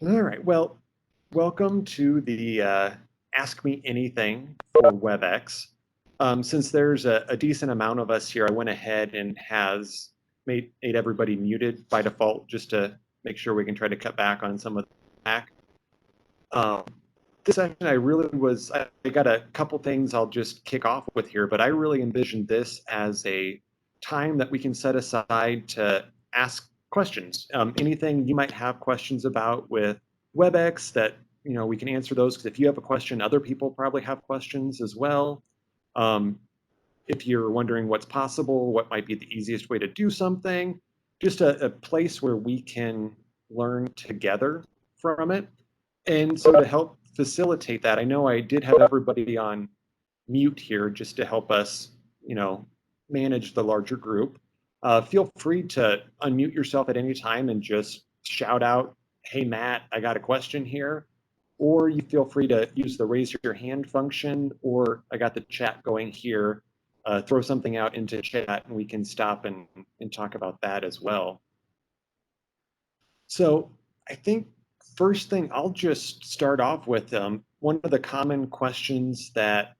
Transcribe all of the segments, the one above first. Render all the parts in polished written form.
All right. Well, welcome to the Ask Me Anything for Webex. Since there's a decent amount of us here, I went ahead and has made everybody muted by default just to make sure we can try to cut back on some of the back. Um, this session, I got a couple things I'll just kick off with here, but I really envisioned this as a time that we can set aside to ask questions. Anything you might have questions about with WebEx that, we can answer those, because if you have a question, other people probably have questions as well. Um, if you're wondering what's possible, what might be the easiest way to do something, just a place where we can learn together from it. And so to help facilitate that, I know I did have everybody on mute here just to help us, manage the larger group. Feel free to unmute yourself at any time and just shout out, "Hey, Matt, I got a question here." Or you feel free to use the raise your hand function, or I got the chat going here. Throw something out into chat and we can stop and talk about that as well. So I think first thing, I'll just start off with one of the common questions that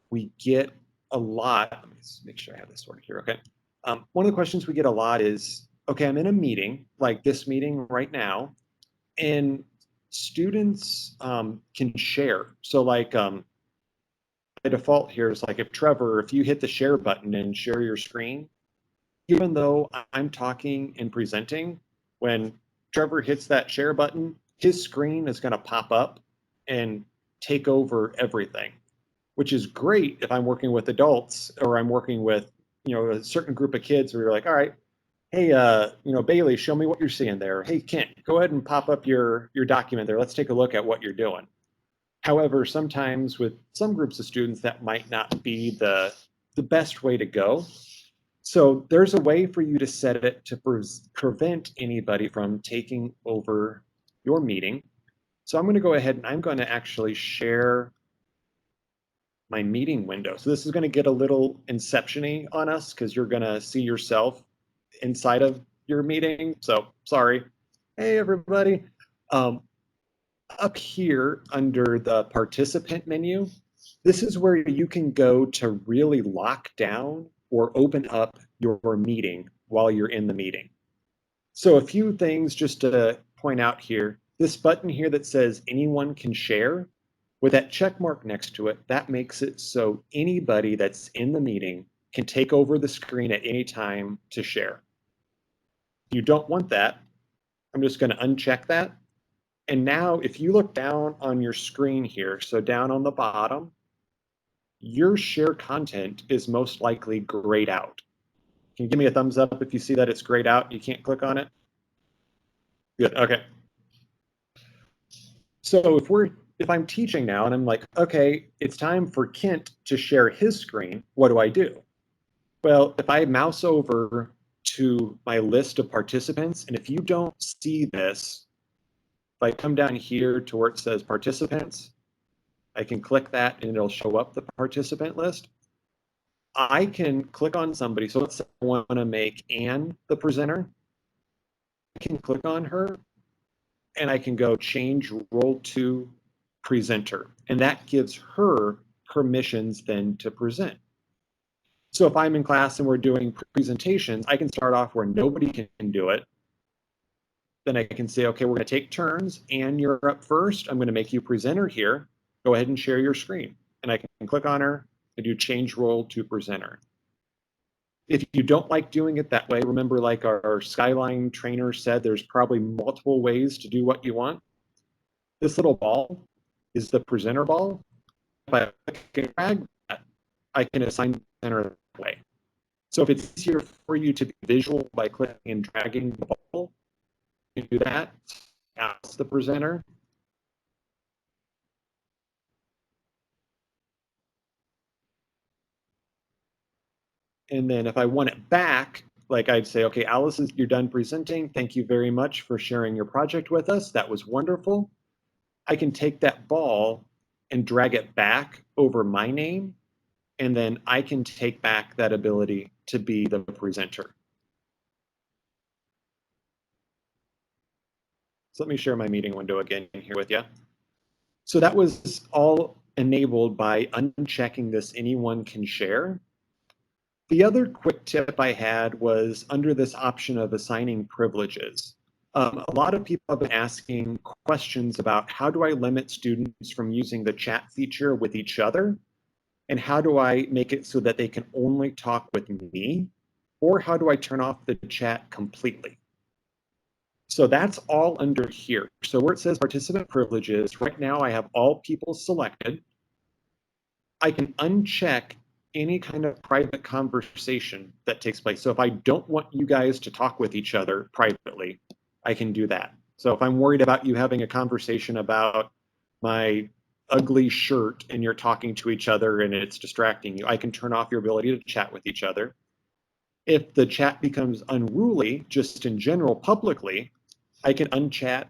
we get a lot. Let me make sure I have this sorted here. Okay. One of the questions we get a lot is, okay, I'm in a meeting, like this meeting right now, and students can share. So like by default here is like, if you hit the share button and share your screen, even though I'm talking and presenting, when Trevor hits that share button, his screen is going to pop up and take over everything, which is great if I'm working with adults or I'm working with, a certain group of kids where you're like, all right, hey, Bailey, show me what you're seeing there. Hey, Kent, go ahead and pop up your document there. Let's take a look at what you're doing. However, sometimes with some groups of students, that might not be the best way to go. So there's a way for you to set it to prevent anybody from taking over your meeting. So I'm going to go ahead and I'm going to actually share my meeting window. So this is going to get a little inception-y on us because you're going to see yourself inside of your meeting. So sorry. Hey, everybody. Um, Up here under the participant menu, this is where you can go to really lock down or open up your meeting while you're in the meeting. So a few things just to point out here. This button here that says anyone can share, with that check mark next to it, that makes it so anybody that's in the meeting can take over the screen at any time to share. If you don't want that, I'm just going to uncheck that. And now if you look down on your screen here, so down on the bottom, your share content is most likely grayed out. Can you give me a thumbs up if you see that it's grayed out? You can't click on it? Good, okay. So if I'm teaching now and I'm like, okay, it's time for Kent to share his screen, what do I do? Well, if I mouse over to my list of participants, and if you don't see this, if I come down here to where it says participants, I can click that and it'll show up the participant list. I can click on somebody. So let's say I want to make Anne the presenter. I can click on her and I can go change role to presenter. And that gives her permissions then to present. So if I'm in class and we're doing presentations, I can start off where nobody can do it. Then I can say, okay, we're going to take turns. Anne, you're up first. I'm going to make you presenter here. Go ahead and share your screen. And I can click on her and do change role to presenter. If you don't like doing it that way, remember, like our Skyline trainer said, there's probably multiple ways to do what you want. This little ball is the presenter ball. If I click and drag that, I can assign presenter that way. So if it's easier for you to be visual by clicking and dragging the ball, you can do that. Ask the presenter. And then if I want it back, like I'd say, okay, Alice, you're done presenting. Thank you very much for sharing your project with us. That was wonderful. I can take that ball and drag it back over my name, and then I can take back that ability to be the presenter. So let me share my meeting window again here with you. So that was all enabled by unchecking this anyone can share. The other quick tip I had was under this option of assigning privileges. A lot of people have been asking questions about how do I limit students from using the chat feature with each other? And how do I make it so that they can only talk with me? Or how do I turn off the chat completely? So that's all under here. So where it says participant privileges, right now I have all people selected. I can uncheck any kind of private conversation that takes place. So if I don't want you guys to talk with each other privately, I can do that. So if I'm worried about you having a conversation about my ugly shirt and you're talking to each other and it's distracting you, I can turn off your ability to chat with each other. If the chat becomes unruly, just in general publicly, I can uncheck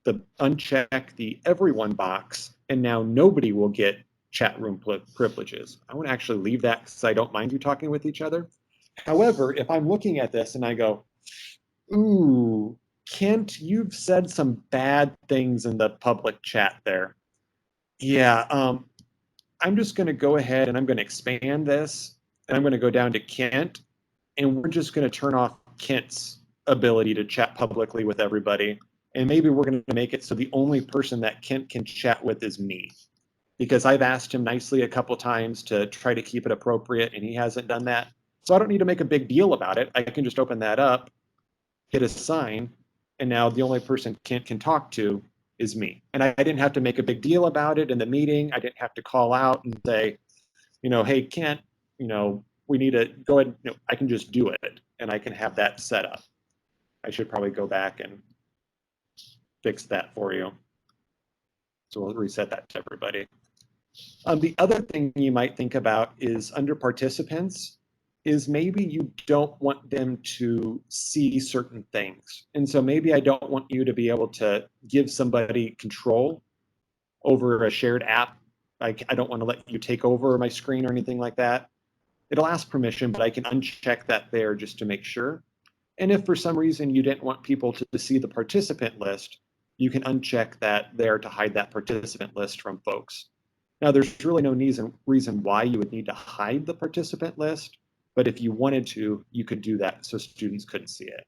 the everyone box, and now nobody will get chat room privileges. I want to actually leave that because I don't mind you talking with each other. However, if I'm looking at this and I go, ooh, Kent, you've said some bad things in the public chat there. Yeah, I'm just going to go ahead and I'm going to expand this, and I'm going to go down to Kent, and we're just going to turn off Kent's ability to chat publicly with everybody. And maybe we're going to make it so the only person that Kent can chat with is me, because I've asked him nicely a couple times to try to keep it appropriate, and he hasn't done that. So I don't need to make a big deal about it. I can just open that up, hit assign, and now the only person Kent can talk to is me. And I didn't have to make a big deal about it in the meeting. I didn't have to call out and say, hey, Kent, we need to go ahead. I can just do it, and I can have that set up. I should probably go back and fix that for you. So we'll reset that to everybody. The other thing you might think about is under participants is maybe you don't want them to see certain things. And so maybe I don't want you to be able to give somebody control over a shared app. Like I don't want to let you take over my screen or anything like that. It'll ask permission, but I can uncheck that there just to make sure. And if for some reason you didn't want people to see the participant list, you can uncheck that there to hide that participant list from folks. Now, there's really no reason why you would need to hide the participant list, but if you wanted to, you could do that so students couldn't see it.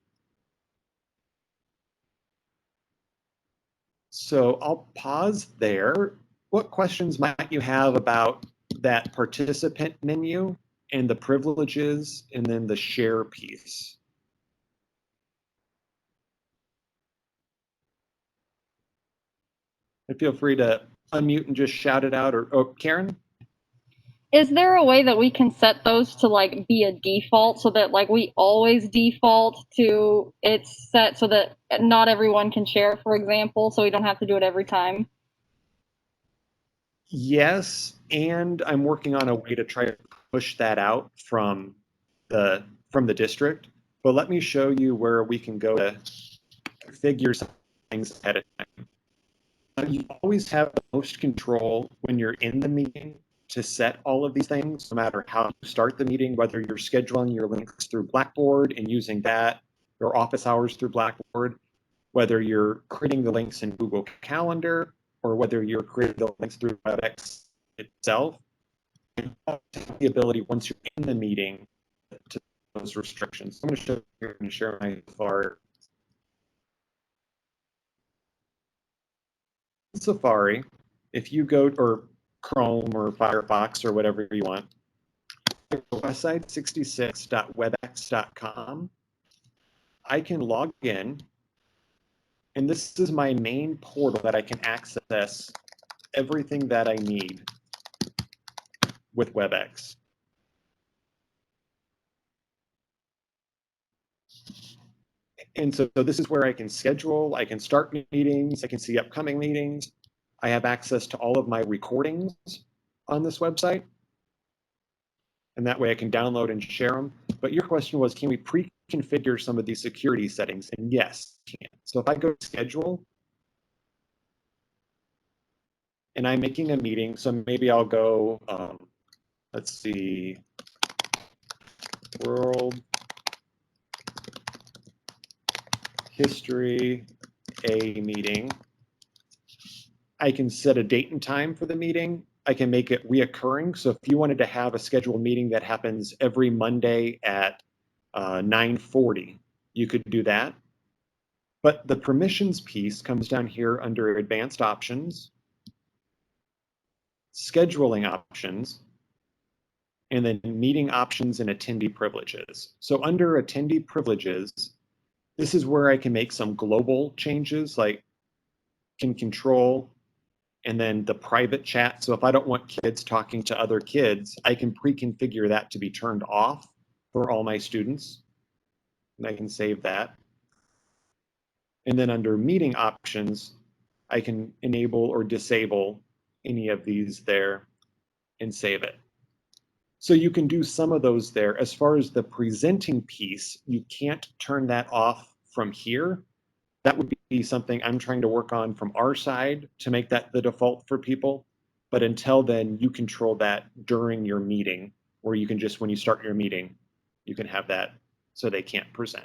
So I'll pause there. What questions might you have about that participant menu and the privileges and then the share piece? And feel free to unmute and just shout it out. Or Karen? Is there a way that we can set those to like be a default so that like we always default to it's set so that not everyone can share, for example, so we don't have to do it every time? Yes, and I'm working on a way to try to push that out from the district. But let me show you where we can go to figure some things ahead of time. You always have the most control when you're in the meeting to set all of these things, no matter how you start the meeting, whether you're scheduling your links through Blackboard and using that, your office hours through Blackboard, whether you're creating the links in Google Calendar, or whether you're creating the links through Webex itself. You have the ability, once you're in the meeting, to those restrictions. I'm going to show you and share my far Safari. If you go, or Chrome or Firefox or whatever you want, website 66.webex.com, I can log in, and this is my main portal that I can access everything that I need with Webex. And so this is where I can schedule, I can start meetings, I can see upcoming meetings. I have access to all of my recordings on this website. And that way I can download and share them. But your question was, can we pre-configure some of these security settings? And yes, we can. So if I go to schedule, and I'm making a meeting, so maybe I'll go, let's see, World History a meeting. I can set a date and time for the meeting. I can make it reoccurring. So if you wanted to have a scheduled meeting that happens every Monday at 9:40, you could do that. But the permissions piece comes down here under advanced options, scheduling options, and then meeting options and attendee privileges. So under attendee privileges, this is where I can make some global changes, like can control, and then the private chat. So if I don't want kids talking to other kids, I can pre-configure that to be turned off for all my students. And I can save that. And then under meeting options, I can enable or disable any of these there and save it. So you can do some of those there. As far as the presenting piece, you can't turn that off from here. That would be something I'm trying to work on from our side to make that the default for people. But until then, you control that during your meeting, where you can just, when you start your meeting, you can have that so they can't present.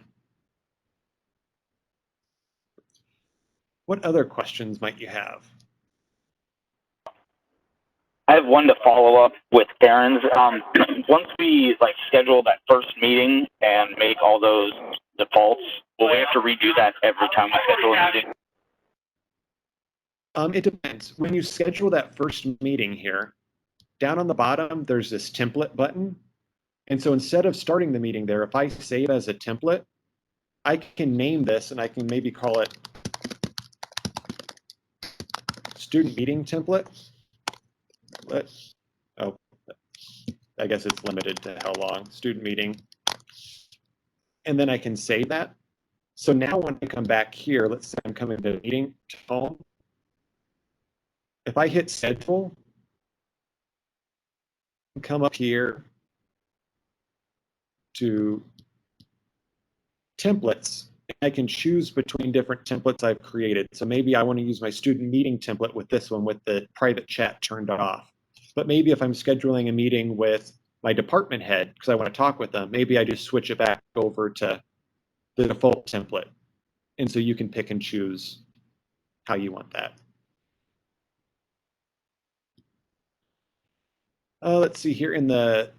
What other questions might you have? I have one to follow up with Karen's. Once we schedule that first meeting and make all those defaults, will we have to redo that every time we schedule a meeting? It depends. When you schedule that first meeting here, down on the bottom, there's this template button. And so instead of starting the meeting there, if I save as a template, I can name this and I can maybe call it student meeting template. Oh, I guess it's limited to how long, student meeting. And then I can save that. So now when I come back here, let's say I'm coming to meeting home. If I hit schedule, come up here to templates. I can choose between different templates I've created. So maybe I want to use my student meeting template with this one with the private chat turned off. But maybe if I'm scheduling a meeting with my department head because I want to talk with them, maybe I just switch it back over to the default template. And so you can pick and choose how you want that. Let's see here in the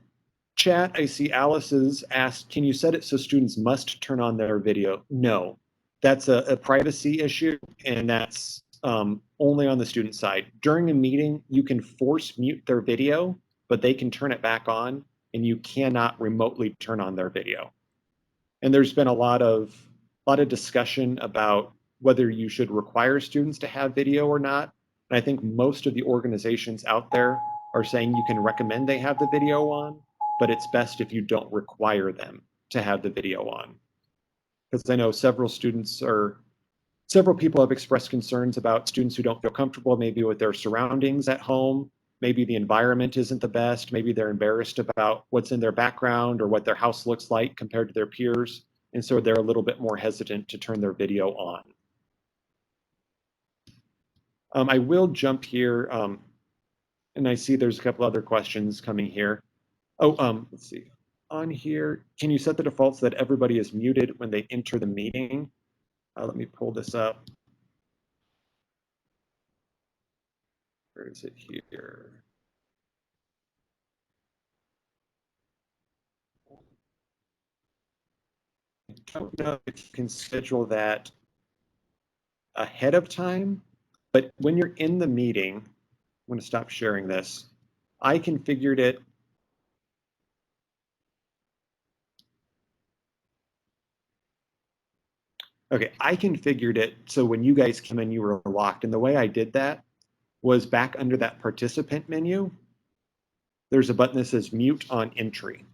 chat, I see Alice's asked, can you set it so students must turn on their video? No, that's a privacy issue, and that's only on the student side. During a meeting, you can force mute their video, but they can turn it back on, and you cannot remotely turn on their video. And there's been a lot of discussion about whether you should require students to have video or not. And I think most of the organizations out there are saying you can recommend they have the video on, but it's best if you don't require them to have the video on. Because I know several people have expressed concerns about students who don't feel comfortable maybe with their surroundings at home. Maybe the environment isn't the best. Maybe they're embarrassed about what's in their background or what their house looks like compared to their peers. And so they're a little bit more hesitant to turn their video on. I will jump here, and I see there's a couple other questions coming here. Oh, let's see. On here, can you set the defaults so that everybody is muted when they enter the meeting? Let me pull this up. Where is it here? I don't know if you can schedule that ahead of time, but when you're in the meeting, I'm going to stop sharing this. I configured it. Okay, I configured it so when you guys came in, you were locked. And the way I did that was back under that participant menu, there's a button that says mute on entry.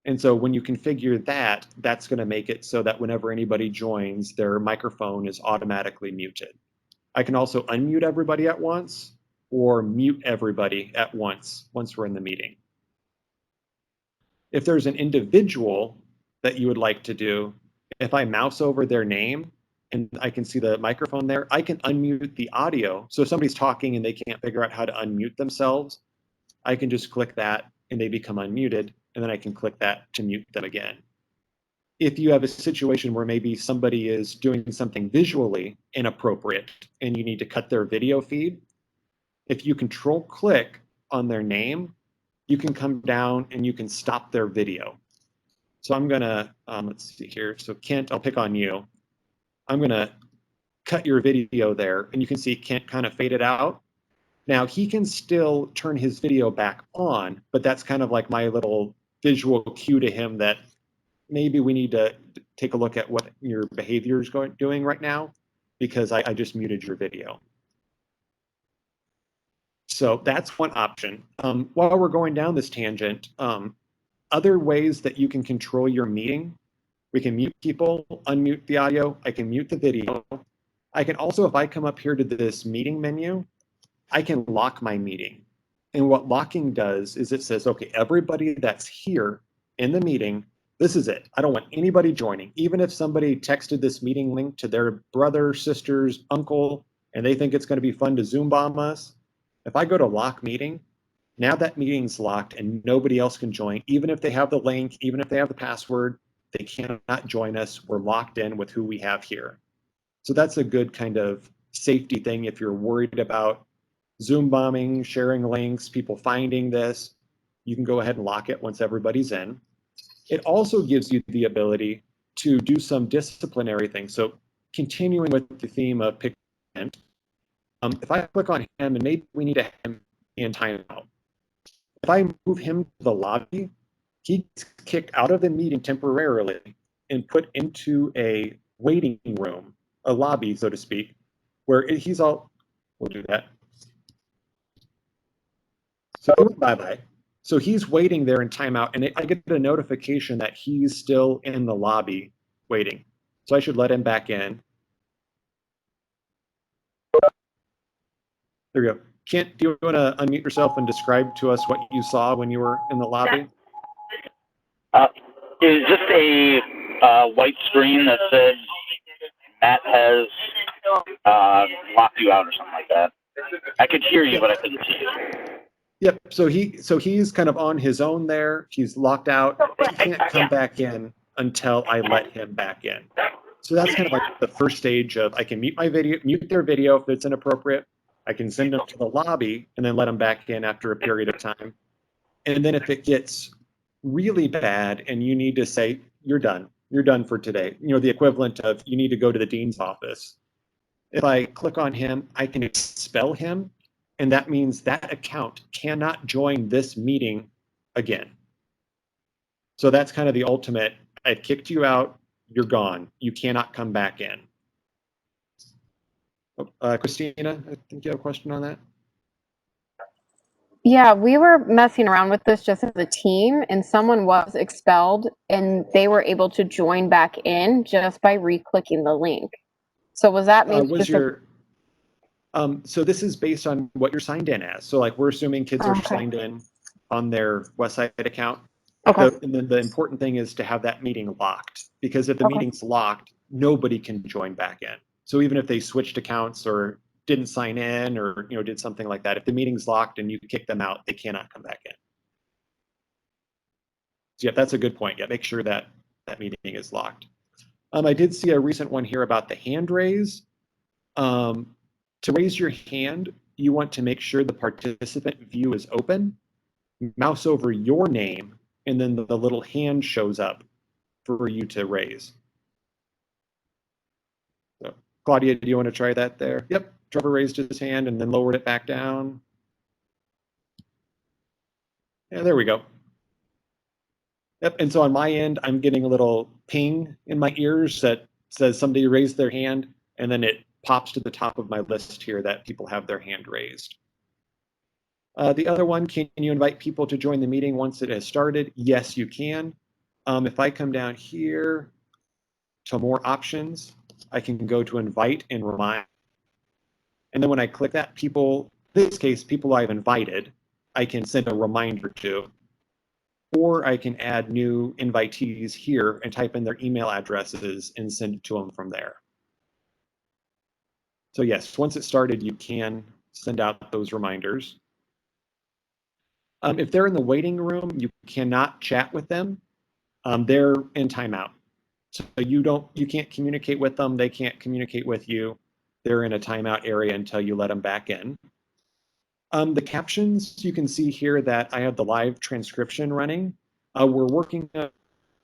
And so when you configure that, that's going to make it so that whenever anybody joins, their microphone is automatically muted. I can also unmute everybody at once or mute everybody at once we're in the meeting. If there's an individual that you would like to do, if I mouse over their name and I can see the microphone there, I can unmute the audio. So if somebody's talking and they can't figure out how to unmute themselves, I can just click that and they become unmuted, and then I can click that to mute them again. if you have a situation where maybe somebody is doing something visually inappropriate and you need to cut their video feed, if you control click on their name, you can come down and you can stop their video. So I'm gonna, let's see here. So Kent, I'll pick on you. I'm gonna cut your video there, and you can see Kent kind of faded out. Now he can still turn his video back on, but that's kind of like my little visual cue to him that maybe we need to take a look at what your behavior is doing right now, because I just muted your video. So that's one option. While we're going down this tangent, other ways that you can control your meeting, we can mute people, unmute the audio, I can mute the video. I can also, if I come up here to this meeting menu, I can lock my meeting. And what locking does is it says, okay, everybody that's here in the meeting, this is it. I don't want anybody joining. Even if somebody texted this meeting link to their brother, sisters, uncle, and they think it's going to be fun to Zoom bomb us, if I go to lock meeting, now that meeting's locked and nobody else can join, even if they have the link, even if they have the password, they cannot join us. We're locked in with who we have here. So that's a good kind of safety thing if you're worried about Zoom bombing, sharing links, people finding this. You can go ahead and lock it once everybody's in. It also gives you the ability to do some disciplinary things. So continuing with the theme of pick, if I click on him and maybe we need to have him in timeout. If I move him to the lobby, he gets kicked out of the meeting temporarily and put into a waiting room, a lobby, so to speak, where he's all, we'll do that. So he went bye-bye. So he's waiting there in timeout, and I get a notification that he's still in the lobby waiting. So I should let him back in. There we go. Kent, do you want to unmute yourself and describe to us what you saw when you were in the lobby? It was just a white screen that said Matt has locked you out or something like that. I could hear you, but I couldn't see you. Yep. So he's kind of on his own there. He's locked out. He can't come back in until I let him back in. So that's kind of like the first stage of I can mute their video if it's inappropriate. I can send them to the lobby and then let them back in after a period of time. And then if it gets really bad and you need to say, you're done for today, the equivalent of you need to go to the dean's office. If I click on him, I can expel him, and that means that account cannot join this meeting again. So that's kind of the ultimate, I've kicked you out, you're gone, you cannot come back in. Christina, I think you have a question on that? Yeah, we were messing around with this just as a team, and someone was expelled, and they were able to join back in just by re-clicking the link. So was that maybe so this is based on what you're signed in as. So like we're assuming kids are signed in on their Westside account. Okay. And then the important thing is to have that meeting locked, because if the meeting's locked, nobody can join back in. So even if they switched accounts or didn't sign in or did something like that, if the meeting's locked and you kick them out, they cannot come back in. So yeah, that's a good point. Yeah, make sure that that meeting is locked. I did see a recent one here about the hand raise. To raise your hand, you want to make sure the participant view is open, mouse over your name, and then the little hand shows up for you to raise. So, Claudia, do you want to try that there? Yep, Trevor raised his hand and then lowered it back down. Yeah, there we go. Yep, and so on my end, I'm getting a little ping in my ears that says somebody raised their hand, and then it pops to the top of my list here that people have their hand raised. The other one, can you invite people to join the meeting once it has started? Yes, you can. If I come down here to more options, I can go to invite and remind. And then when I click that, people, in this case, people I've invited, I can send a reminder to. Or I can add new invitees here and type in their email addresses and send it to them from there. So yes, once it started, you can send out those reminders. If they're in the waiting room, you cannot chat with them. They're in timeout. So you can't communicate with them. They can't communicate with you. They're in a timeout area until you let them back in. The captions, you can see here that I have the live transcription running. We're working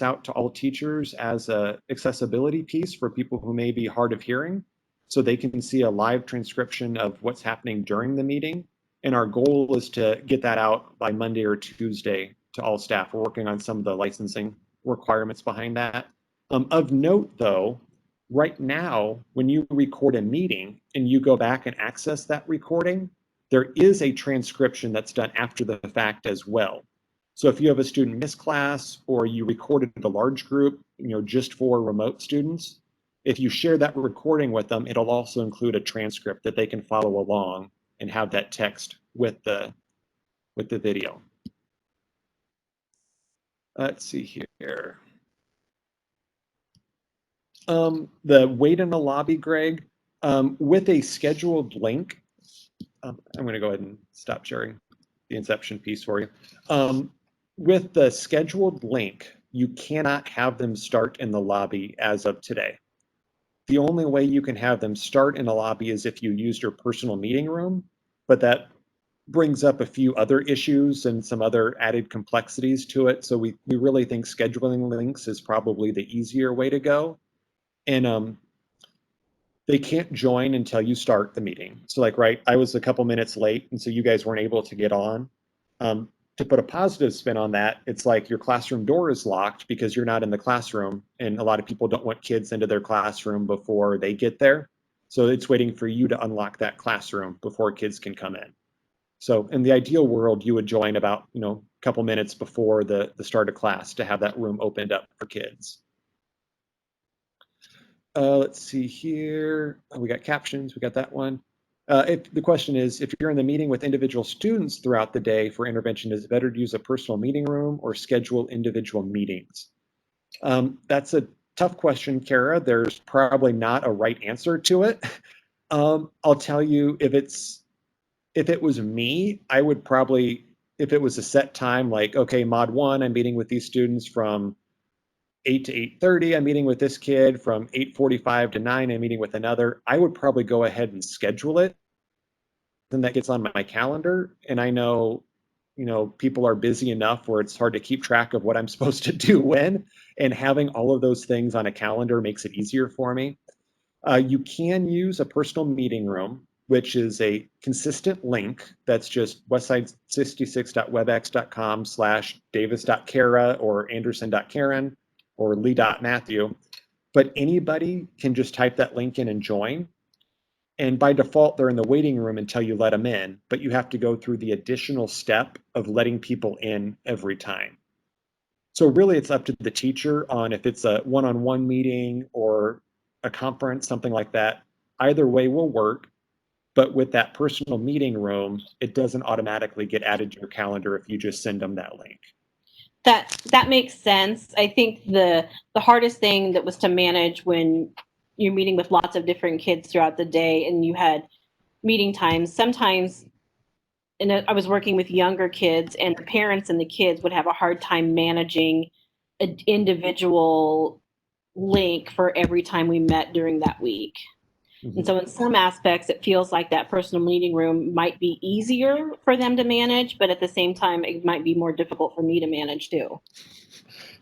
out to all teachers as a accessibility piece for people who may be hard of hearing, so they can see a live transcription of what's happening during the meeting. And our goal is to get that out by Monday or Tuesday to all staff. We're working on some of the licensing requirements behind that. Of note, though, right now, when you record a meeting and you go back and access that recording, there is a transcription that's done after the fact as well. So if you have a student miss class or you recorded a large group, just for remote students, if you share that recording with them, it'll also include a transcript that they can follow along and have that text with the video. Let's see here. The wait in the lobby, Greg, with a scheduled link. I'm going to go ahead and stop sharing the inception piece for you. With the scheduled link, you cannot have them start in the lobby as of today. The only way you can have them start in a lobby is if you used your personal meeting room, but that brings up a few other issues and some other added complexities to it. So we really think scheduling links is probably the easier way to go. And they can't join until you start the meeting. So right, I was a couple minutes late, and so you guys weren't able to get on. To put a positive spin on that, it's like your classroom door is locked because you're not in the classroom, and a lot of people don't want kids into their classroom before they get there. So it's waiting for you to unlock that classroom before kids can come in. So in the ideal world, you would join about a couple minutes before the start of class to have that room opened up for kids. Let's see here. We got captions. We got that one. If the question is, if you're in the meeting with individual students throughout the day for intervention, is it better to use a personal meeting room or schedule individual meetings? That's a tough question, Kara. There's probably not a right answer to it. I'll tell you, if it was me, I would probably, if it was a set time, like, okay, mod 1, I'm meeting with these students from 8 to 8:30, I'm meeting with this kid. From 8:45 to 9, I'm meeting with another. I would probably go ahead and schedule it. Then that gets on my calendar. And I know, people are busy enough where it's hard to keep track of what I'm supposed to do when. And having all of those things on a calendar makes it easier for me. You can use a personal meeting room, which is a consistent link. That's just westside66.webex.com/davis.kara or anderson.karen or lee.matthew. But anybody can just type that link in and join. And by default, they're in the waiting room until you let them in, but you have to go through the additional step of letting people in every time. So really, it's up to the teacher on if it's a one-on-one meeting or a conference, something like that. Either way will work, but with that personal meeting room, it doesn't automatically get added to your calendar if you just send them that link. That makes sense. I think the hardest thing that was to manage when you're meeting with lots of different kids throughout the day and you had meeting times, sometimes, and I was working with younger kids, and the parents and the kids would have a hard time managing an individual link for every time we met during that week. And so in some aspects, it feels like that personal meeting room might be easier for them to manage, but at the same time, it might be more difficult for me to manage too.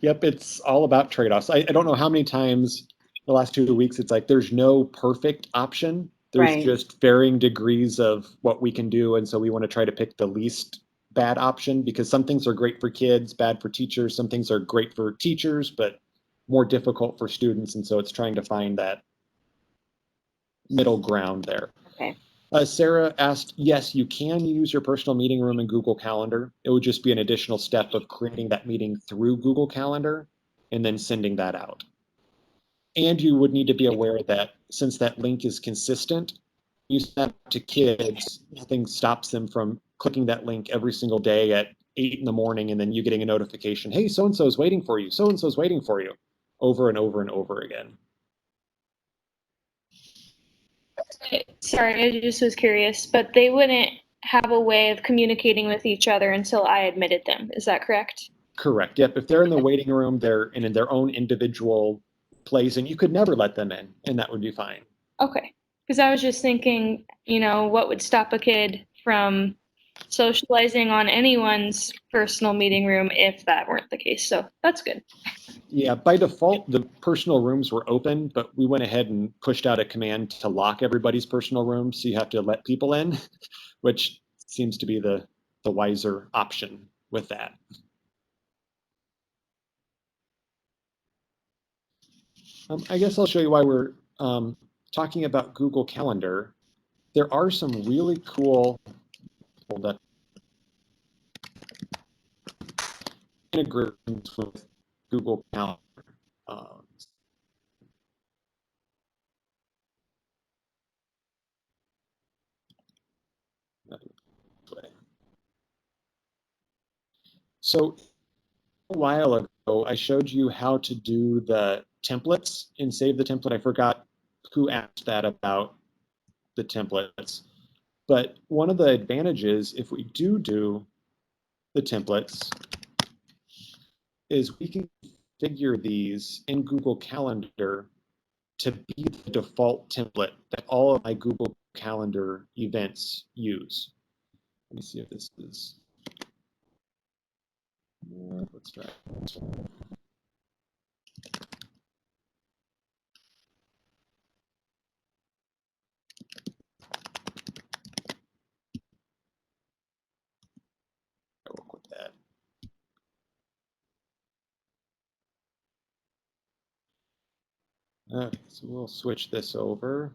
Yep, it's all about trade-offs. I don't know how many times the last 2 weeks it's like there's no perfect option. There's Right. just varying degrees of what we can do, and so we want to try to pick the least bad option, because some things are great for kids, bad for teachers. Some things are great for teachers, but more difficult for students, and so it's trying to find that middle ground there. Okay. Sarah asked, yes, you can use your personal meeting room in Google Calendar. It would just be an additional step of creating that meeting through Google Calendar and then sending that out. And you would need to be aware that since that link is consistent, you send that to kids, nothing stops them from clicking that link every single day at 8 in the morning and then you getting a notification, hey, so-and-so is waiting for you, so-and-so is waiting for you, over and over and over again. Sorry, I just was curious, but they wouldn't have a way of communicating with each other until I admitted them. Is that correct? Correct. Yep. If they're in the waiting room, they're in their own individual place, and you could never let them in, and that would be fine. Okay. Because I was just thinking, what would stop a kid from socializing on anyone's personal meeting room if that weren't the case. So that's good. Yeah, by default, the personal rooms were open, but we went ahead and pushed out a command to lock everybody's personal rooms, so you have to let people in, which seems to be the wiser option with that. I guess I'll show you why we're talking about Google Calendar. There are some really cool, hold up, integrations with Google Calendar. So a while ago, I showed you how to do the templates and save the template. I forgot who asked that about the templates. But one of the advantages, if we do the templates, is we can configure these in Google Calendar to be the default template that all of my Google Calendar events use. Let me see if this is, let's try. I'll work with that. Okay, so we'll switch this over.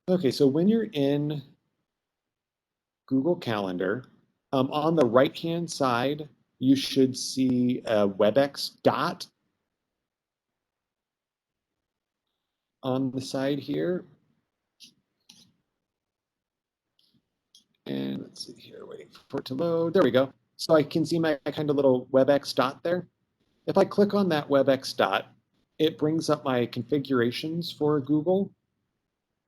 Okay, so when you're in Google Calendar, on the right-hand side, you should see a Webex dot on the side here. And let's see here, waiting for it to load. There we go. So I can see my kind of little Webex dot there. If I click on that Webex dot, it brings up my configurations for Google.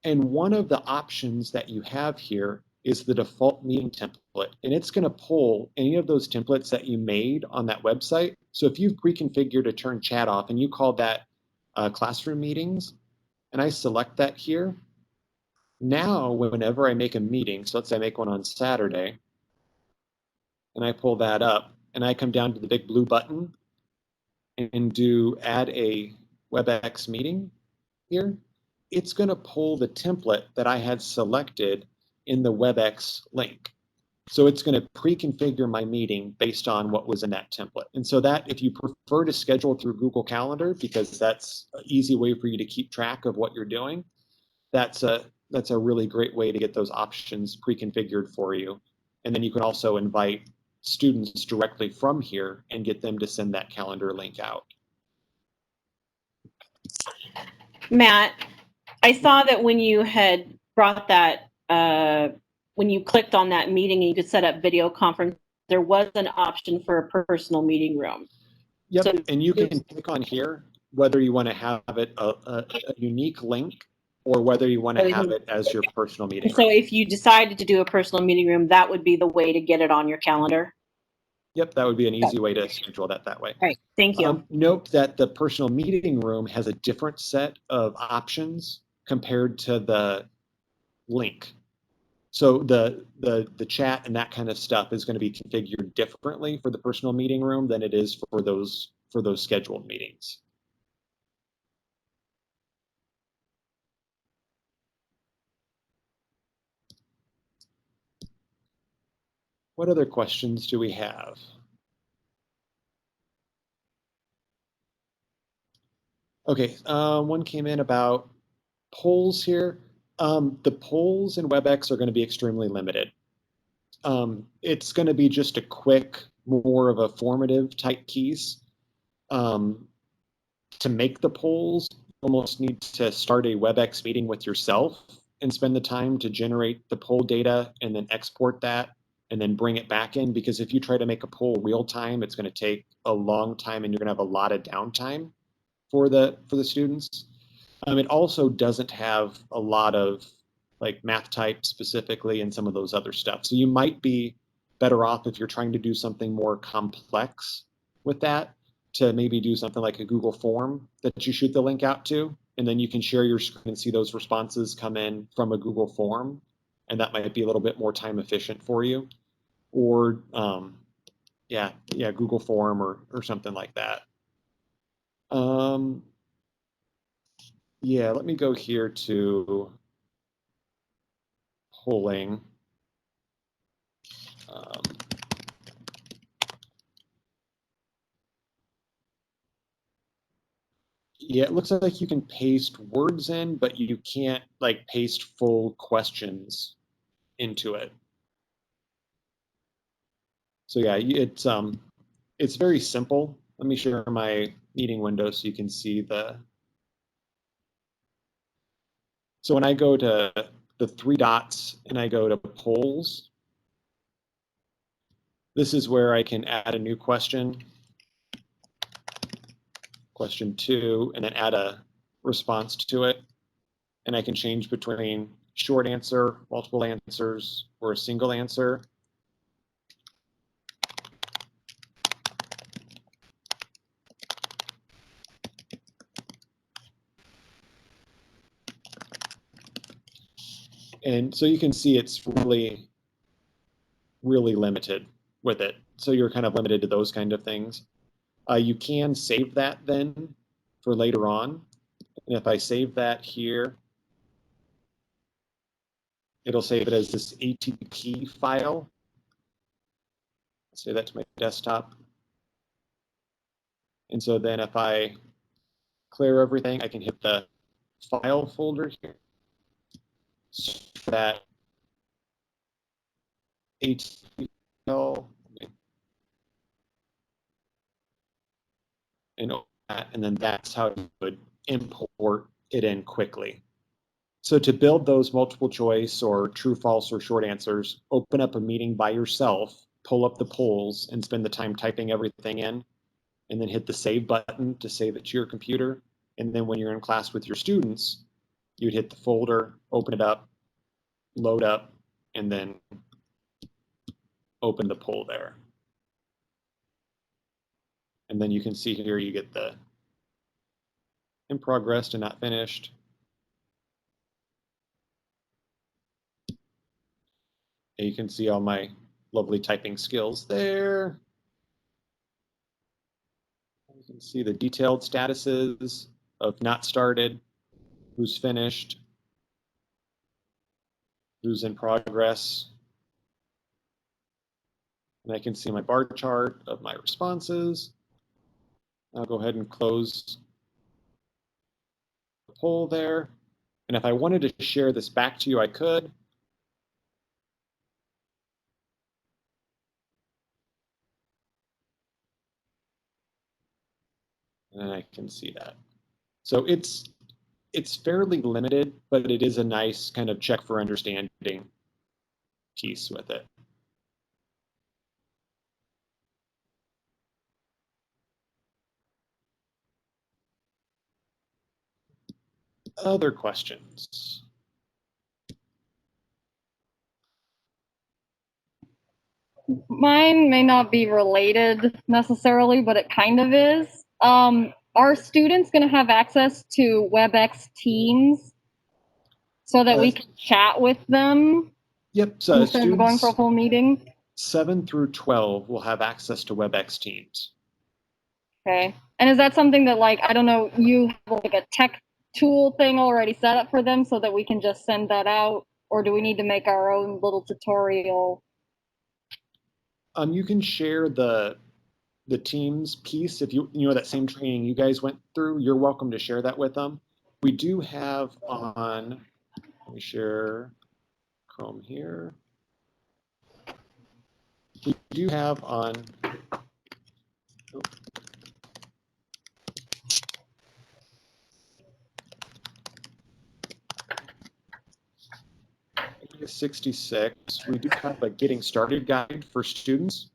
And one of the options that you have here is the default meeting template. And it's going to pull any of those templates that you made on that website. So if you've pre-configured to turn chat off and you call that classroom meetings, and I select that here, now whenever I make a meeting, so let's say I make one on Saturday, and I pull that up, and I come down to the big blue button and do add a WebEx meeting here, it's going to pull the template that I had selected in the WebEx link. So it's going to pre-configure my meeting based on what was in that template. And so that, if you prefer to schedule through Google Calendar, because that's an easy way for you to keep track of what you're doing, that's a really great way to get those options pre-configured for you. And then you can also invite students directly from here and get them to send that calendar link out. Matt, I saw that when you had brought that, when you clicked on that meeting and you could set up video conference, there was an option for a personal meeting room. Yep, So and you can click on here whether you want to have it a unique link or whether you want to have it as your personal meeting So room. if you decided to do a personal meeting room, that would be the way to get it on your calendar. Yep, that would be an easy way to schedule that way. All right, thank you. Note that the personal meeting room has a different set of options compared to the link. So the chat and that kind of stuff is going to be configured differently for the personal meeting room than it is for those scheduled meetings. What other questions do we have? Okay, one came in about polls here. The polls in WebEx are going to be extremely limited. It's going to be just a quick, more of a formative type piece. To make the polls, you almost need to start a WebEx meeting with yourself and spend the time to generate the poll data and then export that and then bring it back in, because if you try to make a poll real time, it's going to take a long time and you're going to have a lot of downtime for the students. It also doesn't have a lot of like math type specifically and some of those other stuff. So you might be better off if you're trying to do something more complex with that, to maybe do something like a Google form that you shoot the link out to, and then you can share your screen and see those responses come in from a Google form, and that might be a little bit more time efficient for you. Or yeah, Google form or something like that. Yeah, let me go here to polling. Yeah, it looks like you can paste words in, but you can't like paste full questions into it. So yeah, it's very simple. Let me share my meeting window so you can see the. So when I go to the three dots and I go to polls, this is where I can add a new question, question 2, and then add a response to it. And I can change between short answer, multiple answers, or a single answer. And so you can see it's really, really limited with it. So you're kind of limited to those kind of things. You can save that then for later on. And if I save that here, it'll save it as this ATP file. Save that to my desktop. And so then if I clear everything, I can hit the file folder here. So that ATP file, and then that's how you would import it in quickly. So to build those multiple choice or true, false, or short answers, open up a meeting by yourself, pull up the polls, and spend the time typing everything in, and then hit the save button to save it to your computer. And then when you're in class with your students, you'd hit the folder, open it up, load up, and then open the poll there. And then you can see here you get the in progress to not finished. And you can see all my lovely typing skills there. You can see the detailed statuses of not started, who's finished, who's in progress. And I can see my bar chart of my responses. I'll go ahead and close the poll there. And if I wanted to share this back to you, I could. And I can see that. So it's fairly limited, but it is a nice kind of check for understanding piece with it. Other questions? Mine may not be related necessarily, but it kind of is. Are students going to have access to Webex Teams so that we can chat with them Yep. So instead of going for a full meeting? 7 through 12 will have access to Webex Teams. Okay. And is that something that, like, I don't know, you have like a tech tool thing already set up for them so that we can just send that out? Or do we need to make our own little tutorial? You can share the Teams piece. If you know that same training you guys went through, you're welcome to share that with them. We do have on, let me share Chrome here. We do have on, oh, 66, we do have a getting started guide for students.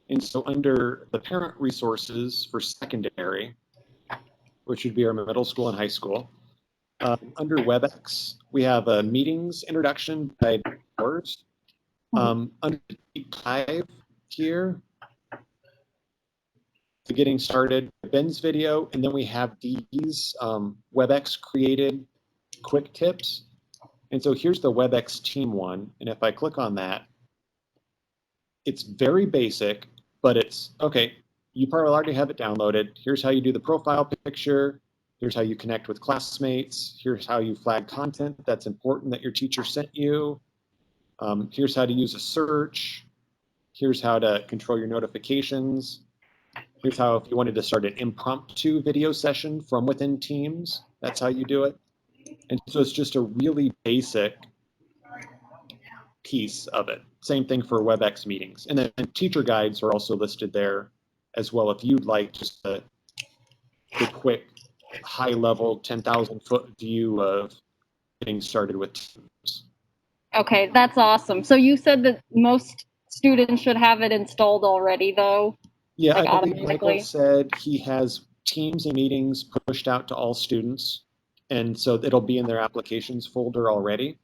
And so under the parent resources for secondary, which would be our middle school and high school, Under Webex, we have a meetings introduction by words. Under Live here, the getting started, Ben's video, and then we have these Webex created quick tips. And so here's the Webex team one. And if I click on that, it's very basic, but it's, okay, you probably already have it downloaded. Here's how you do the profile picture. Here's how you connect with classmates. Here's how you flag content that's important that your teacher sent you. Here's how to use a search. Here's how to control your notifications. Here's how, if you wanted to start an impromptu video session from within Teams, that's how you do it. And so it's just a really basic piece of it. Same thing for WebEx meetings. And then teacher guides are also listed there as well if you'd like just the quick high level 10,000 foot view of getting started with Teams. Okay, that's awesome. So you said that most students should have it installed already, though? Yeah, like I believe automatically? Michael said he has Teams and meetings pushed out to all students, and so it'll be in their applications folder already.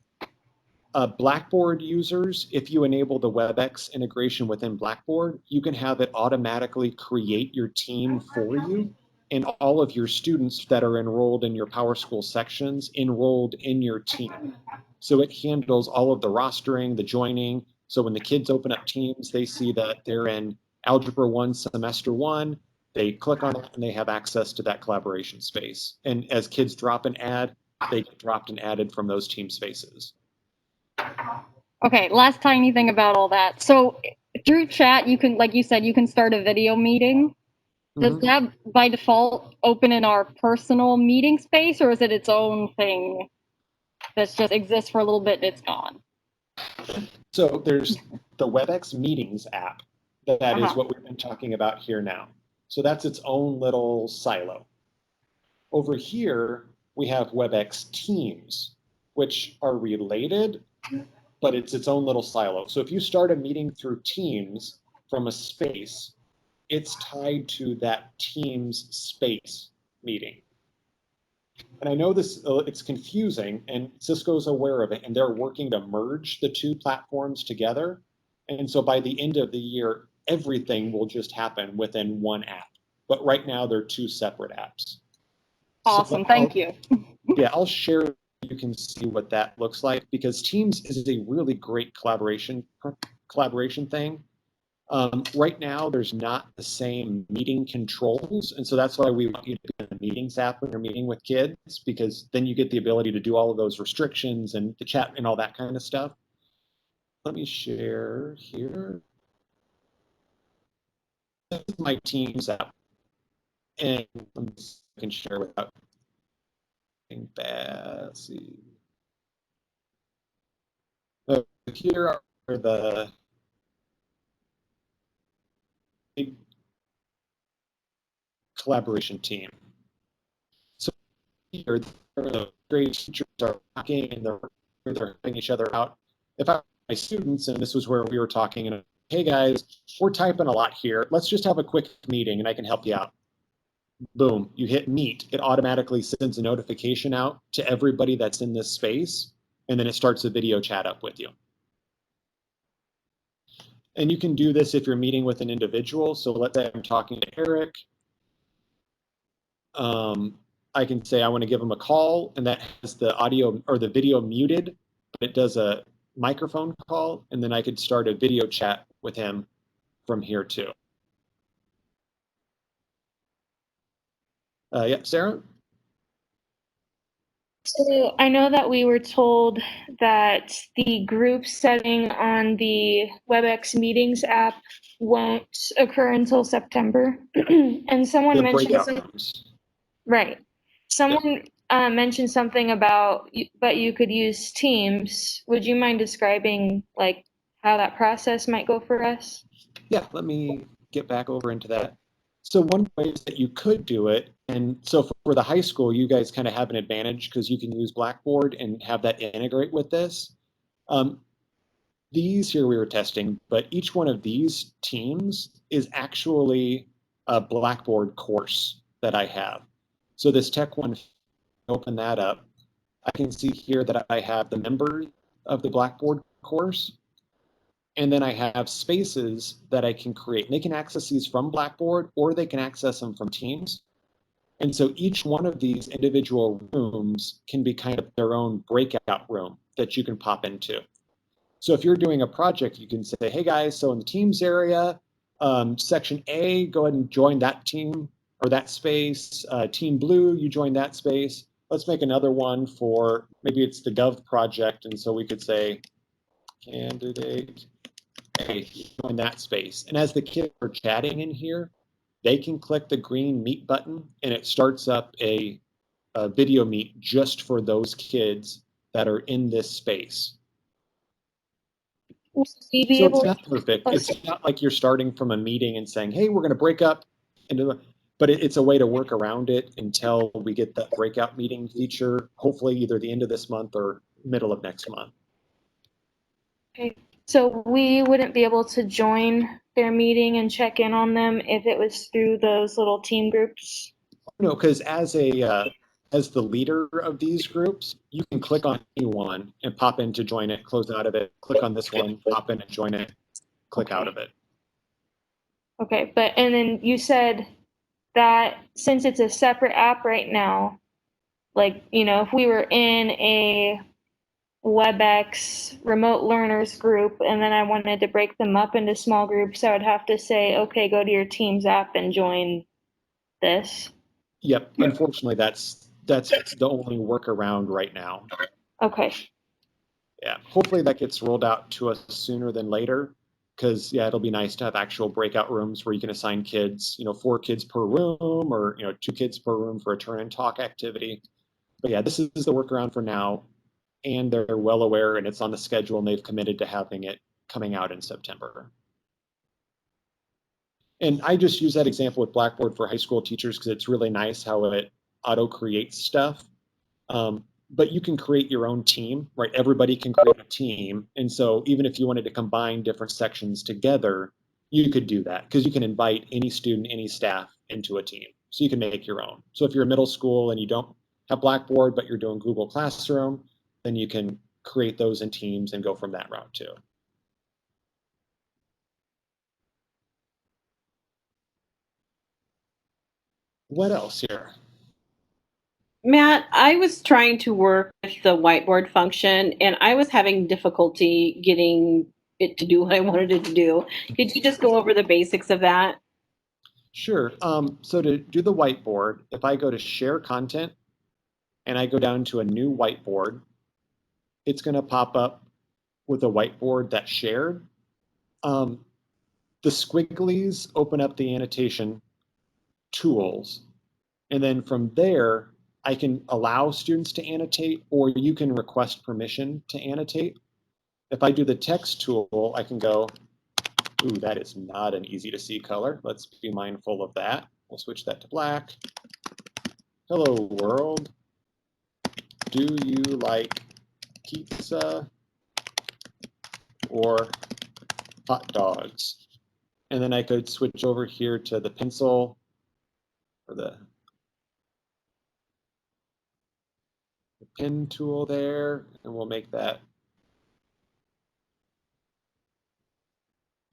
Blackboard users, if you enable the WebEx integration within Blackboard, you can have it automatically create your team for you, and all of your students that are enrolled in your PowerSchool sections enrolled in your team. So it handles all of the rostering, the joining. So when the kids open up Teams, they see that they're in Algebra 1, Semester 1. They click on it and they have access to that collaboration space. And as kids drop an ad, they get dropped and added from those team spaces. Okay, last tiny thing about all that. So through chat, you can, like you said, you can start a video meeting. Does that by default open in our personal meeting space, or is it its own thing that just exists for a little bit and it's gone? So there's the WebEx Meetings app. That is Uh-huh. what we've been talking about here now. So that's its own little silo. Over here, we have WebEx Teams, which are related, but it's its own little silo. So if you start a meeting through Teams from a space, it's tied to that Teams space meeting. And I know this, it's confusing, and Cisco's aware of it, and they're working to merge the two platforms together. And so by the end of the year, everything will just happen within one app. But right now, they're two separate apps. Awesome, thank you. Yeah, I'll share. You can see what that looks like, because Teams is a really great collaboration thing. Right now, there's not the same meeting controls, and so that's why we want you to be in the Meetings app when you're meeting with kids, because then you get the ability to do all of those restrictions and the chat and all that kind of stuff. Let me share here. This is my Teams app, and let me see if I can share without getting bad. Let's see. Here are the big collaboration team. So here, the grade teachers are talking and they're helping each other out. If I my students, and this was where we were talking, and hey guys, we're typing a lot here. Let's just have a quick meeting and I can help you out. Boom, you hit meet. It automatically sends a notification out to everybody that's in this space, and then it starts a video chat up with you. And you can do this if you're meeting with an individual. So let's say I'm talking to Eric. I can say I want to give him a call, and that has the audio or the video muted, but it does a microphone call, and then I could start a video chat with him from here too. Yeah, Sarah? So I know that we were told that the group setting on the WebEx Meetings app won't occur until September. And someone The mentioned breakout some, rooms. right. Someone mentioned something about, but you could use Teams. Would you mind describing like how that process might go for us? Yeah, let me get back over into that. So one way is that you could do it, and so for the high school, you guys kind of have an advantage because you can use Blackboard and have that integrate with this. These here we were testing, but each one of these teams is actually a Blackboard course that I have. So this Tech one, open that up. I can see here that I have the members of the Blackboard course, and then I have spaces that I can create. And they can access these from Blackboard, or they can access them from Teams. And so each one of these individual rooms can be kind of their own breakout room that you can pop into. So if you're doing a project, you can say, hey guys, so in the Teams area, section A, go ahead and join that team or that space. Team Blue, you join that space. Let's make another one for, maybe it's the Gov project. And so we could say, candidate A, join that space. And as the kids are chatting in here, they can click the green meet button and it starts up a video meet just for those kids that are in this space. Will we be So able it's not perfect. It's not like you're starting from a meeting and saying, hey, we're going to break up into, but it's a way to work around it until we get that breakout meeting feature, hopefully either the end of this month or middle of next month. Okay. So we wouldn't be able to join their meeting and check in on them if it was through those little team groups? No, because as the leader of these groups, you can click on anyone and pop in to join it, close out of it, click on this one, pop in and join it, click out of it. Okay, but, and then you said that since it's a separate app right now, like, you know, if we were in a Webex remote learners group and then I wanted to break them up into small groups, I would have to say, okay, go to your Teams app and join this. Yep, unfortunately, that's the only workaround right now. Okay. Yeah, hopefully that gets rolled out to us sooner than later, because yeah, it'll be nice to have actual breakout rooms where you can assign kids, 4 kids per room, or 2 kids per room for a turn and talk activity. But yeah, this is the workaround for now, and they're well aware, and it's on the schedule, and they've committed to having it coming out in September. And I just use that example with Blackboard for high school teachers because it's really nice how it auto creates stuff. But you can create your own team, right? Everybody can create a team. And so even if you wanted to combine different sections together, you could do that because you can invite any student, any staff into a team. So you can make your own. So if you're middle school and you don't have Blackboard, but you're doing Google Classroom, then you can create those in teams and go from that route too. What else here? Matt, I was trying to work with the whiteboard function and I was having difficulty getting it to do what I wanted it to do. Could you just go over the basics of that? Sure. So to do the whiteboard, if I go to share content and I go down to a new whiteboard, it's going to pop up with a whiteboard that's shared. The squigglies open up the annotation tools. And then from there, I can allow students to annotate, or you can request permission to annotate. If I do the text tool, I can go, ooh, that is not an easy to see color. Let's be mindful of that. We'll switch that to black. Hello, world. Do you like pizza or hot dogs? And then I could switch over here to the pencil or the pen tool there, and we'll make that.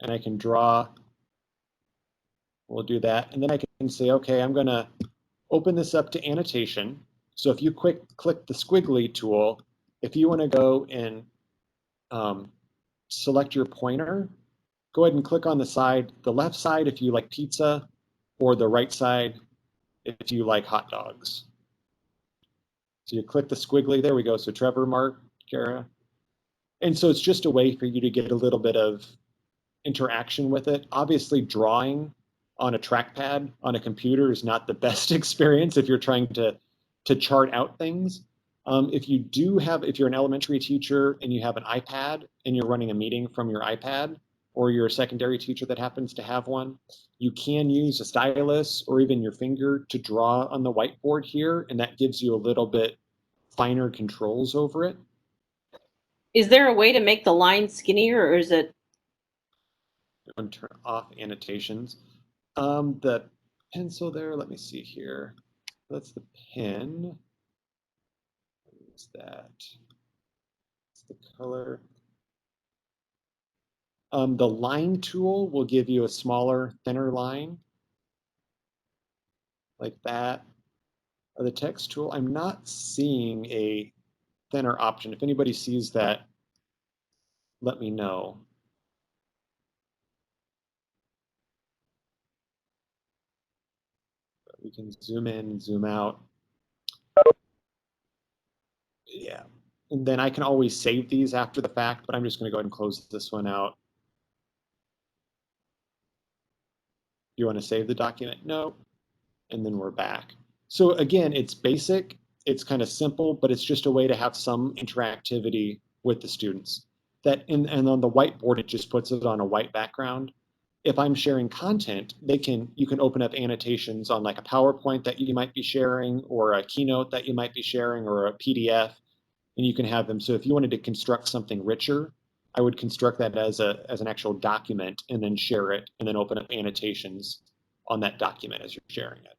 And I can draw. We'll do that. And then I can say, okay, I'm going to open this up to annotation. So if you click the squiggly tool, if you want to go and select your pointer, go ahead and click on the left side if you like pizza, or the right side if you like hot dogs. So you click the squiggly, there we go. So Trevor, Mark, Kara. And so it's just a way for you to get a little bit of interaction with it. Obviously, drawing on a trackpad on a computer is not the best experience if you're trying to chart out things. If you're an elementary teacher and you have an iPad and you're running a meeting from your iPad, or you're a secondary teacher that happens to have one, you can use a stylus or even your finger to draw on the whiteboard here, and that gives you a little bit finer controls over it. Is there a way to make the line skinnier or is it? I'm going to turn off annotations. The pencil there, let me see here. That's the pen. What's that? It's the color. The line tool will give you a smaller, thinner line, like that. The text tool, I'm not seeing a thinner option. If anybody sees that, let me know. We can zoom in, zoom out. Yeah, and then I can always save these after the fact, but I'm just going to go ahead and close this one out. You want to save the document? No. And then we're back. So again, it's basic, it's kind of simple, but it's just a way to have some interactivity with the students. And on the whiteboard, it just puts it on a white background. If I'm sharing content, you can open up annotations on like a PowerPoint that you might be sharing, or a keynote that you might be sharing, or a PDF, and you can have them. So if you wanted to construct something richer, I would construct that as an actual document and then share it, and then open up annotations on that document as you're sharing it.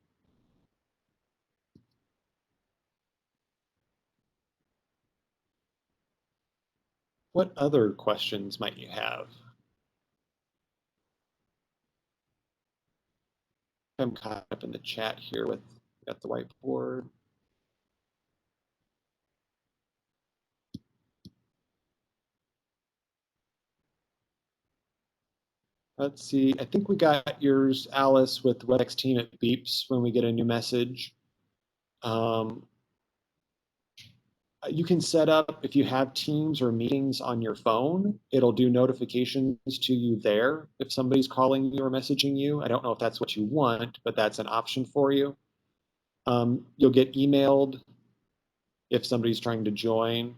What other questions might you have? I'm caught up in the chat here at the whiteboard. Let's see, I think we got yours, Alice, with Webex team. It beeps when we get a new message. You can set up, if you have Teams or meetings on your phone, it'll do notifications to you there if somebody's calling you or messaging you. I don't know if that's what you want, but that's an option for you. You'll get emailed if somebody's trying to join.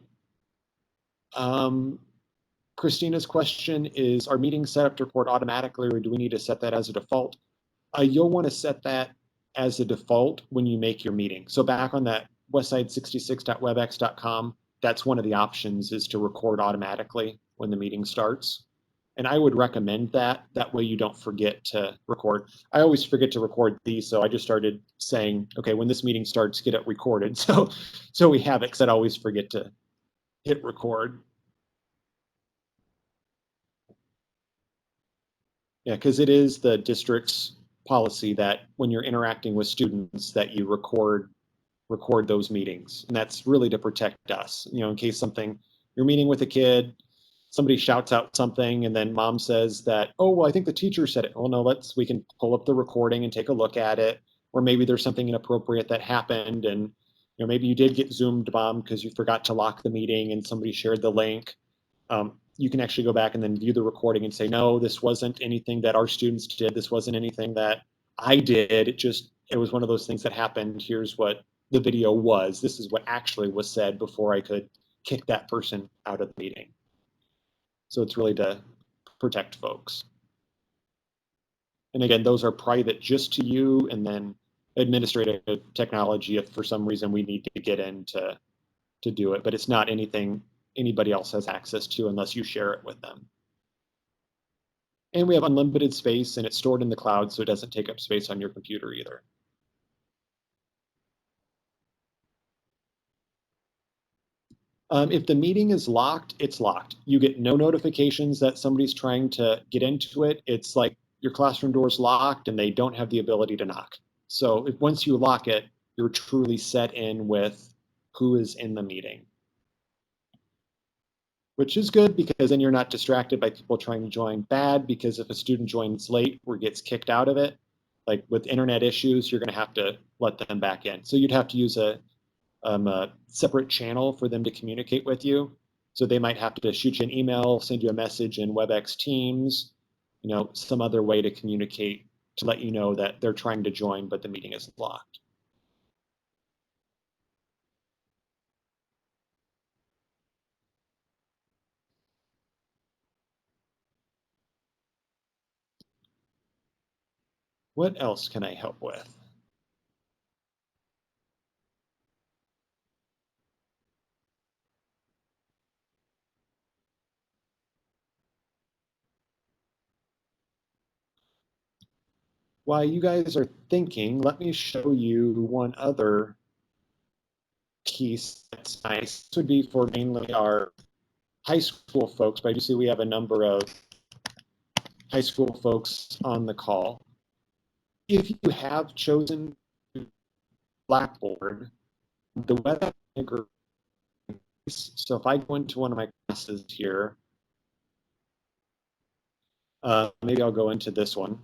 Christina's question is, are meetings set up to record automatically, or do we need to set that as a default? You'll want to set that as a default when you make your meeting. So back on that westside66.webex.com, that's one of the options, is to record automatically when the meeting starts. And I would recommend that. That way you don't forget to record. I always forget to record these, so I just started saying, okay, when this meeting starts, get it recorded. So we have it, because I'd always forget to hit record. Yeah, because it is the district's policy that when you're interacting with students, that you record those meetings. And that's really to protect us, in case you're meeting with a kid, somebody shouts out something, and then mom says that, oh, well, I think the teacher said it. Well, no, we can pull up the recording and take a look at it. Or maybe there's something inappropriate that happened, and maybe you did get Zoomed, mom, because you forgot to lock the meeting and somebody shared the link. You can actually go back and then view the recording and say, no, this wasn't anything that our students did. This wasn't anything that I did. It was one of those things that happened. Here's what the video was. This is what actually was said before I could kick that person out of the meeting. So it's really to protect folks. And again, those are private just to you, and then administrative technology if for some reason we need to get in to do it, but it's not anything anybody else has access to unless you share it with them. And we have unlimited space, and it's stored in the cloud, so it doesn't take up space on your computer either. If the meeting is locked, it's locked. You get no notifications that somebody's trying to get into it. It's like your classroom door's locked and they don't have the ability to knock. So once you lock it, you're truly set in with who is in the meeting. Which is good, because then you're not distracted by people trying to join. Bad, because if a student joins late or gets kicked out of it, like with internet issues, you're going to have to let them back in. So you'd have to use a separate channel for them to communicate with you. So they might have to shoot you an email, send you a message in Webex Teams, some other way to communicate to let you know that they're trying to join, but the meeting is locked. What else can I help with? While you guys are thinking, let me show you one other piece that's nice. This would be for mainly our high school folks, but I do see we have a number of high school folks on the call. If you have chosen Blackboard, the web integrates. So if I go into one of my classes here, maybe I'll go into this one.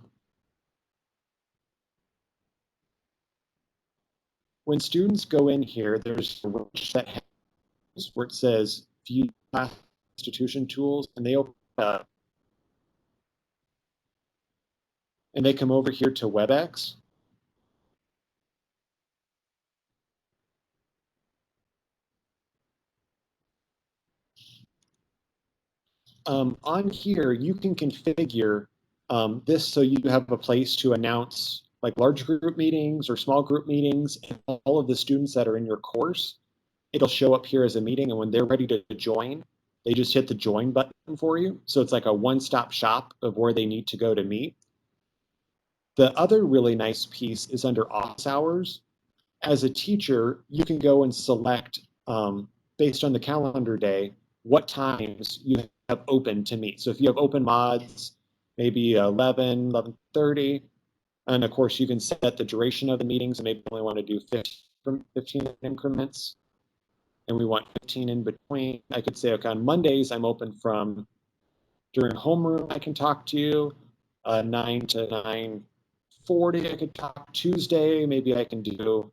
When students go in here, there's a range that has where it says view class institution tools, and they open up and they come over here to Webex. On here, you can configure this so you have a place to announce like large group meetings or small group meetings, and all of the students that are in your course. It'll show up here as a meeting, and when they're ready to join, they just hit the join button for you. So it's like a one-stop shop of where they need to go to meet. The other really nice piece is under office hours. As a teacher, you can go and select, based on the calendar day, what times you have open to meet. So if you have open mods, maybe 11, 11:30, and of course you can set the duration of the meetings, and maybe only want to do 15 increments, and we want 15 in between. I could say, okay, on Mondays, I'm open from during homeroom, I can talk to you, 9 to 9:40, I could talk. Tuesday, maybe I can do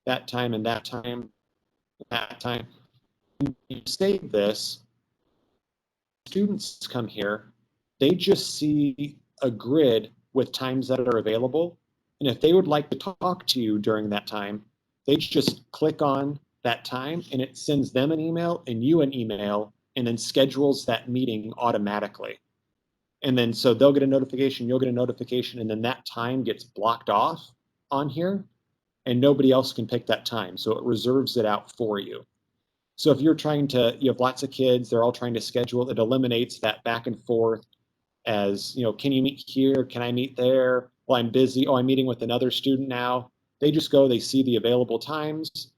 that time and that time, that time. When you save this, students come here, they just see a grid with times that are available. And if they would like to talk to you during that time, they just click on that time and it sends them an email and you an email, and then schedules that meeting automatically. And then so they'll get a notification, you'll get a notification, and then that time gets blocked off on here and nobody else can pick that time. So it reserves it out for you. So if you're trying to, you have lots of kids, they're all trying to schedule, it eliminates that back and forth as, you know, can you meet here? Can I meet there? Well, I'm busy. Oh, I'm meeting with another student now. They just go, they see the available times,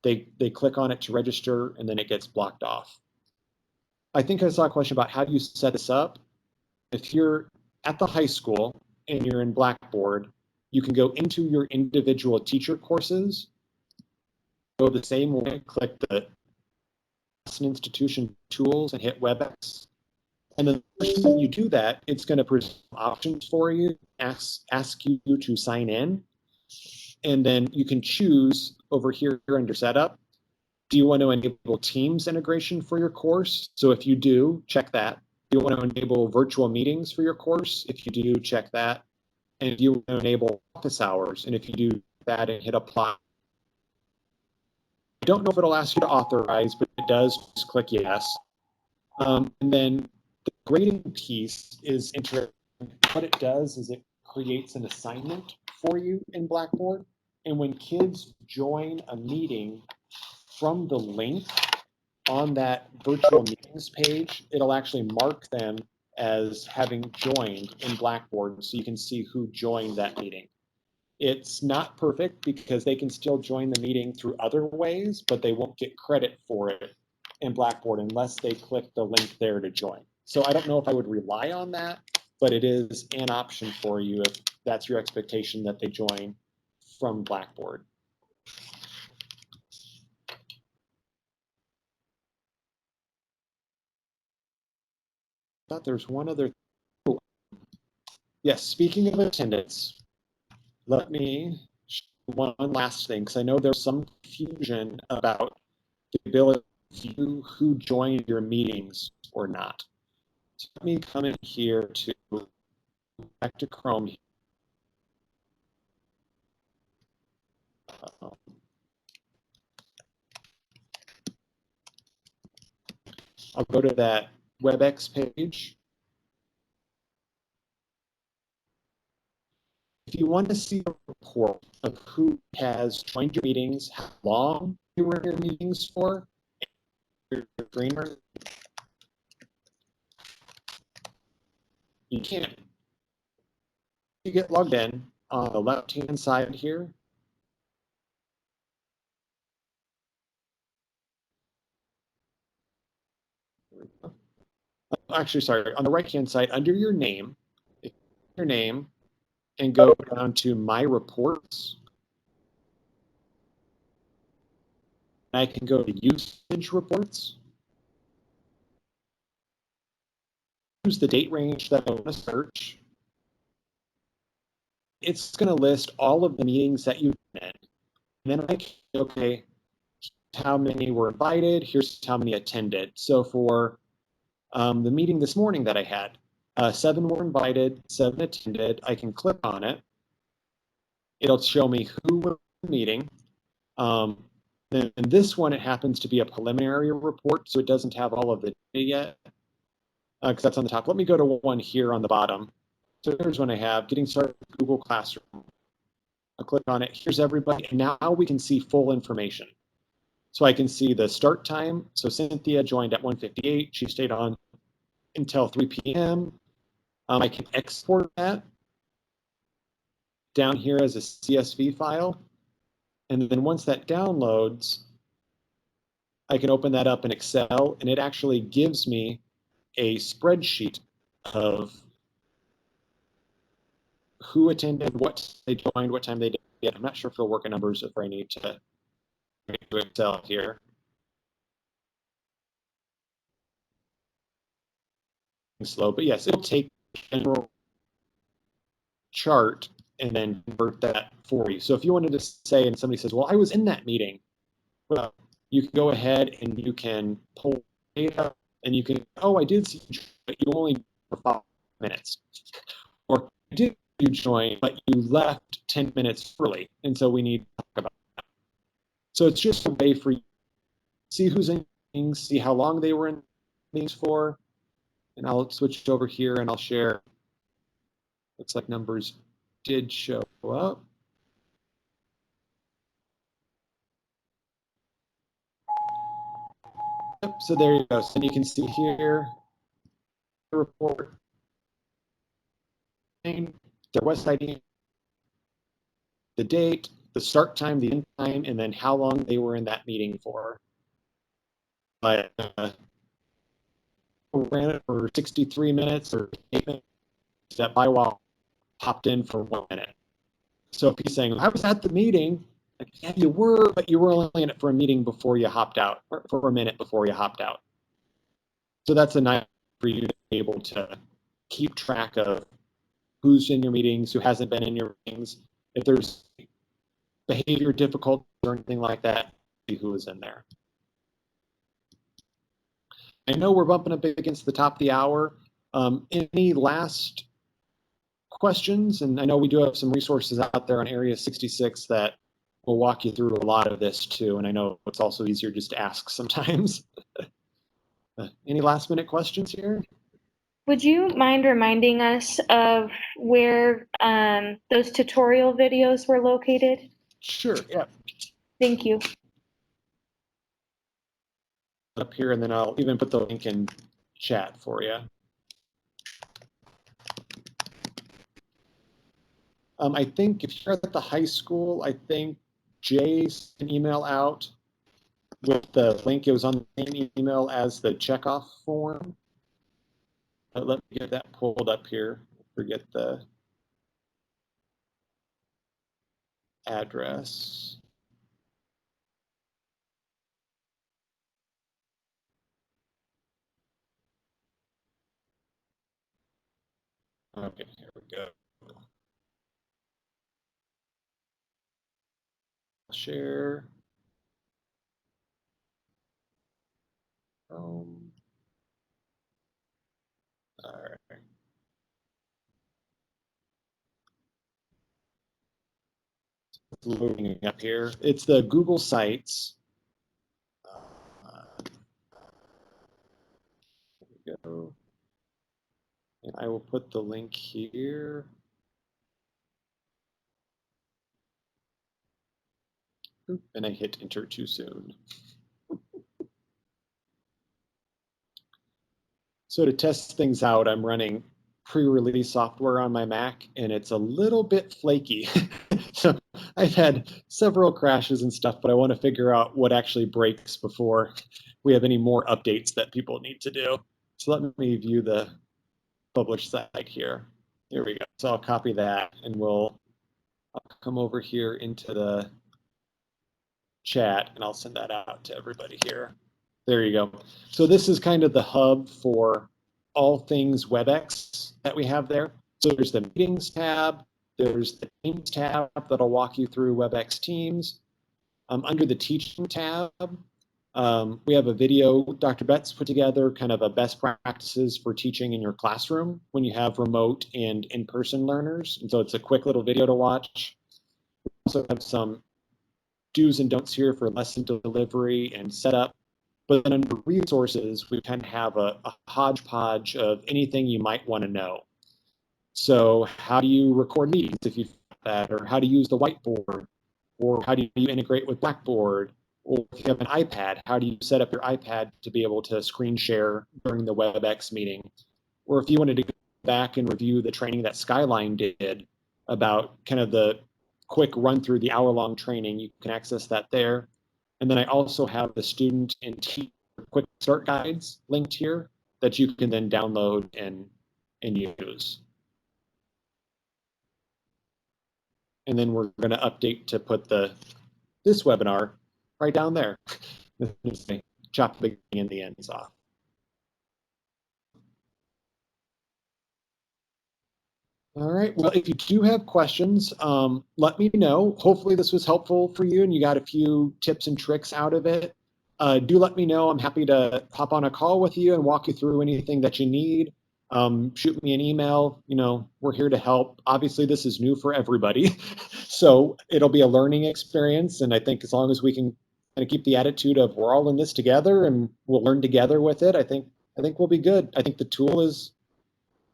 they click on it to register, and then it gets blocked off. I think I saw a question about how do you set this up? If you're at the high school and you're in Blackboard, you can go into your individual teacher courses, go the same way, click the institution tools and hit Webex. And then the first time you do that, it's going to present options for you, ask you to sign in. And then you can choose over here under setup, do you want to enable Teams integration for your course? So if you do, check that. Do you want to enable virtual meetings for your course? If you do, check that. And do you want to enable office hours? And if you do that and hit apply, I don't know if it'll ask you to authorize, but it does. Just click yes. And then the grading piece is interesting. What it does is it creates an assignment for you in Blackboard. And when kids join a meeting from the link on that virtual meetings page, it'll actually mark them as having joined in Blackboard, so you can see who joined that meeting. It's not perfect because they can still join the meeting through other ways, but they won't get credit for it in Blackboard unless they click the link there to join. So I don't know if I would rely on that, but it is an option for you if that's your expectation that they join from Blackboard. I thought there's one other. Oh, yes, speaking of attendance, let me show one last thing, because I know there's some confusion about the ability to view who joined your meetings or not. So let me come in here to back to Chrome. I'll go to that Webex page. If you want to see a report of who has joined your meetings, how long you were in your meetings for, your green room, you can. You get logged in on the left-hand side here. actually, sorry, on the right-hand side, under your name, and go down to My Reports. I can go to Usage Reports. Choose the date range that I want to search. It's going to list all of the meetings that you attended. And then I can, okay, how many were invited, here's how many attended. So for the meeting this morning that I had, 7 were invited, 7 attended. I can click on it. It'll show me who was in the meeting. And this one, it happens to be a preliminary report, so it doesn't have all of the data yet, because that's on the top. Let me go to one here on the bottom. So here's one I have, getting started with Google Classroom. I'll click on it. Here's everybody. And now we can see full information. So I can see the start time. So Cynthia joined at 1:58. She stayed on until 3 p.m. I can export that down here as a CSV file. And then once that downloads, I can open that up in Excel, and it actually gives me a spreadsheet of who attended, what they joined, what time they did. I'm not sure if it'll work in numbers if I need to do Excel here. Slow, but yes, it'll take a general chart and then convert that for you. So if you wanted to say, and somebody says, well, I was in that meeting, well, you can go ahead and you can pull data and you can, oh, I did see you, but you only for 5 minutes. Or did you join, but you left 10 minutes early, and so we need to talk about that. So it's just a way for you to see who's in meetings, see how long they were in meetings for, and I'll switch over here and I'll share. Looks like numbers did show up. Yep, so there you go. So you can see here the report, their West ID, the date, the start time, the end time, and then how long they were in that meeting for. But ran it for 63 minutes or 8 minutes. That Bywall popped in for 1 minute. So if he's saying, I was at the meeting, like, yeah, you were, but you were only in it for a meeting before you hopped out, or for a minute before you hopped out. So that's a nice for you to be able to keep track of who's in your meetings, who hasn't been in your meetings. If there's behavior difficulties or anything like that, see who is in there. I know we're bumping up against the top of the hour. Any last questions? And I know we do have some resources out there on Area 66 that will walk you through a lot of this too. And I know it's also easier just to ask sometimes. Any last minute questions here? Would you mind reminding us of where those tutorial videos were located? Sure, yeah. Thank you. Up here, and then I'll even put the link in chat for you. I think if you're at the high school, I think Jay sent an email out with the link. It was on the same email as the checkoff form. Let me get that pulled up here. Forget the address. Okay, here we go. Share. All right. It's loading up here. It's the Google Sites. Here we go. And I will put the link here. Oop, and I hit enter too soon. So to test things out, I'm running pre-release software on my Mac, and it's a little bit flaky. So I've had several crashes and stuff, but I want to figure out what actually breaks before we have any more updates that people need to do. So let me view the published site here. Here we go. So I'll copy that and I'll come over here into the chat and I'll send that out to everybody here. There you go. So this is kind of the hub for all things WebEx that we have there. So there's the meetings tab, there's the Teams tab that'll walk you through WebEx Teams. Under the teaching tab, we have a video Dr. Betts put together, kind of a best practices for teaching in your classroom when you have remote and in-person learners. And so it's a quick little video to watch. We also have some do's and don'ts here for lesson delivery and setup. But then under resources, we kind of have a hodgepodge of anything you might want to know. So how do you record meetings if you've got that, or how to use the whiteboard, or how do you integrate with Blackboard, or if you have an iPad, how do you set up your iPad to be able to screen share during the WebEx meeting? Or if you wanted to go back and review the training that Skyline did about kind of the quick run through the hour-long training, you can access that there. And then I also have the student and teacher quick start guides linked here that you can then download and use. And then we're going to update to put this webinar right down there. Chop the beginning and the ends off. All right, well, if you do have questions, let me know. Hopefully this was helpful for you and you got a few tips and tricks out of it. Do let me know. I'm happy to hop on a call with you and walk you through anything that you need. Shoot me an email. You know, we're here to help. Obviously, this is new for everybody, so it'll be a learning experience. And I think as long as we can kind of keep the attitude of we're all in this together and we'll learn together with it, I think we'll be good. I think the tool is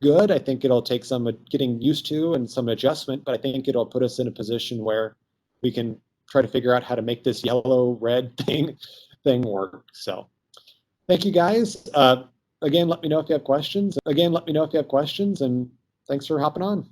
good. I think it'll take some getting used to and some adjustment, but I think it'll put us in a position where we can try to figure out how to make this yellow red thing work. So thank you guys. Again, let me know if you have questions. And thanks for hopping on.